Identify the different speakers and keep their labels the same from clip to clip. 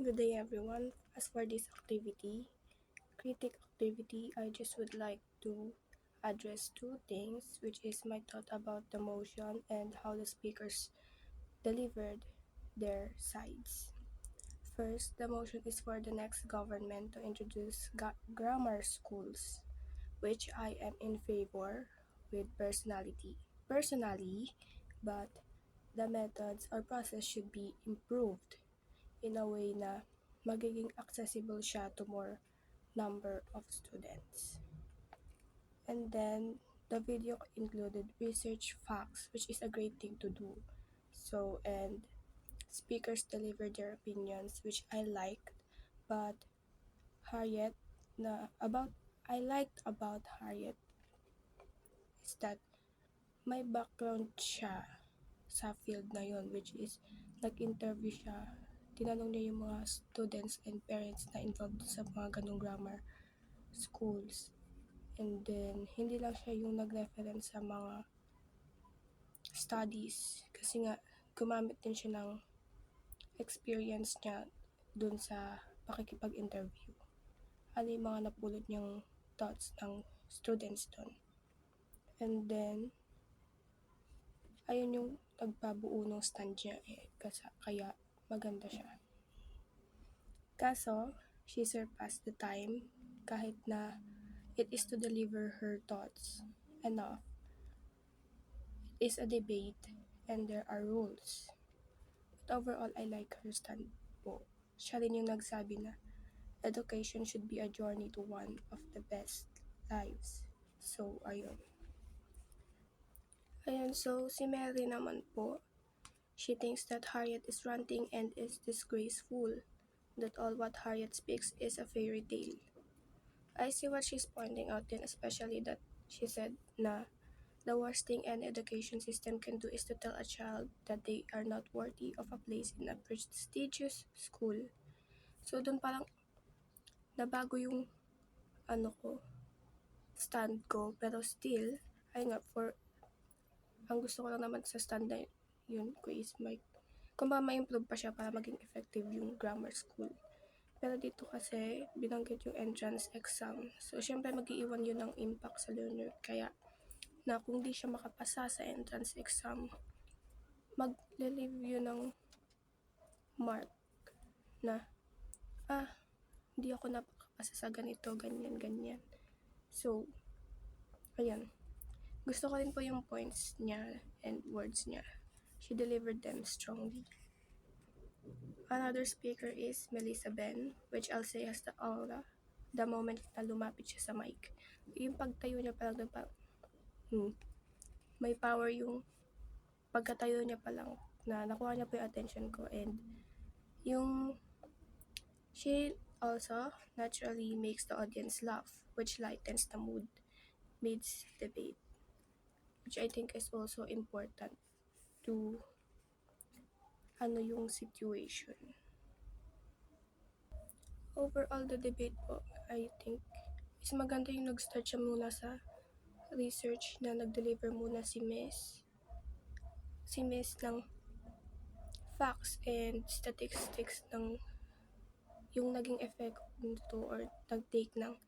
Speaker 1: Good day everyone. As for this critic activity, I just would like to address two things, which is my thought about the motion and how the speakers delivered their sides. First, the motion is for the next government to introduce grammar schools, which I am in favor with personally, but the methods or process should be improved in a way na magiging accessible siya to more number of students. And then, the video included research facts, which is a great thing to do. And speakers delivered their opinions, which I liked, but Harriet, I liked about Harriet is that may background siya sa field na yon, which is nag-interview siya. Tinanong niya yung mga students and parents na involved sa mga ganong grammar schools. And then, hindi lang siya yung nag-reference sa mga studies. Kasi nga, gumamit din siya ng experience niya dun sa pakikipag-interview. Ano yung mga napulot niyang thoughts ng students dun. And then, ayun yung nagpabuo ng stand niya kaya maganda siya. Kaso, she surpassed the time kahit na it is to deliver her thoughts enough. It is a debate and there are rules. But overall, I like her stand po. Siya rin yung nagsabi na education should be a journey to one of the best lives. So, ayun. So si Mary naman po, she thinks that Harriet is ranting and is disgraceful, that all what Harriet speaks is a fairy tale. I see what she's pointing out din, especially that she said na the worst thing an education system can do is to tell a child that they are not worthy of a place in a prestigious school. So doon parang nabago yung stand ko, pero still, ang gusto ko lang naman sa stand na yun ko is kung ba ma-improve pa siya para maging effective yung grammar school. Pero dito kasi, binanggit yung entrance exam. So, syempre mag-iiwan yun ng impact sa learner. Kaya, na kung di siya makapasa sa entrance exam, mag-leave yun ng mark na, hindi ako napakapasa sa ganito, ganyan. So, ayan. Gusto ko rin po yung points niya and words niya. She delivered them strongly. Another speaker is Melissa Ben, which I'll say has the aura. The moment na lumapit siya sa mic, yung pagtayo niya palang may power yung pagkatayo niya palang na nakuha niya po yung attention ko. And she also naturally makes the audience laugh, which lightens the mood midst debate, which I think is also important to yung situation. Overall, the debate po, I think, is maganda yung nag-start siya muna sa research na nag-deliver muna si Miss ng facts and statistics ng yung naging effect nito or nag-take ng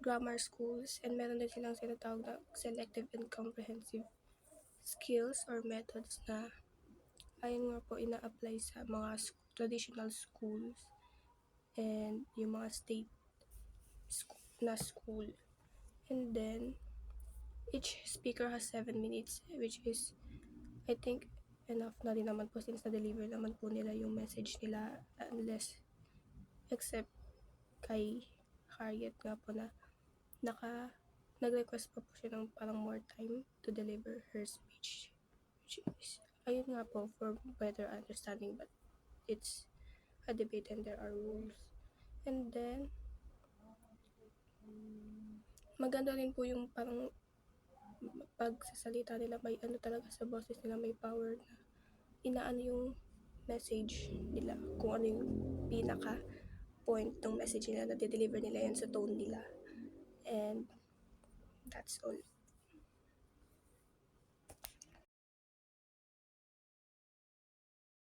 Speaker 1: grammar schools, and meron din silang sinatawag na selective and comprehensive skills or methods na ayun nga po ina-apply sa mga traditional schools and yung mga state school. And then, each speaker has 7 minutes, which is, I think, enough na rin naman po since na-deliver naman po nila yung message nila, except kay Harriet nga po na nag-request pa po siya ng parang more time to deliver her speech, which is, ayun nga po, for better understanding, but it's a debate and there are rules. And then, maganda rin po yung parang pagsasalita nila, may talaga sa boses nila, may power na inaano yung message nila, kung ano yung pinaka point ng message nila na deliver nila yan sa tone nila. And that's all.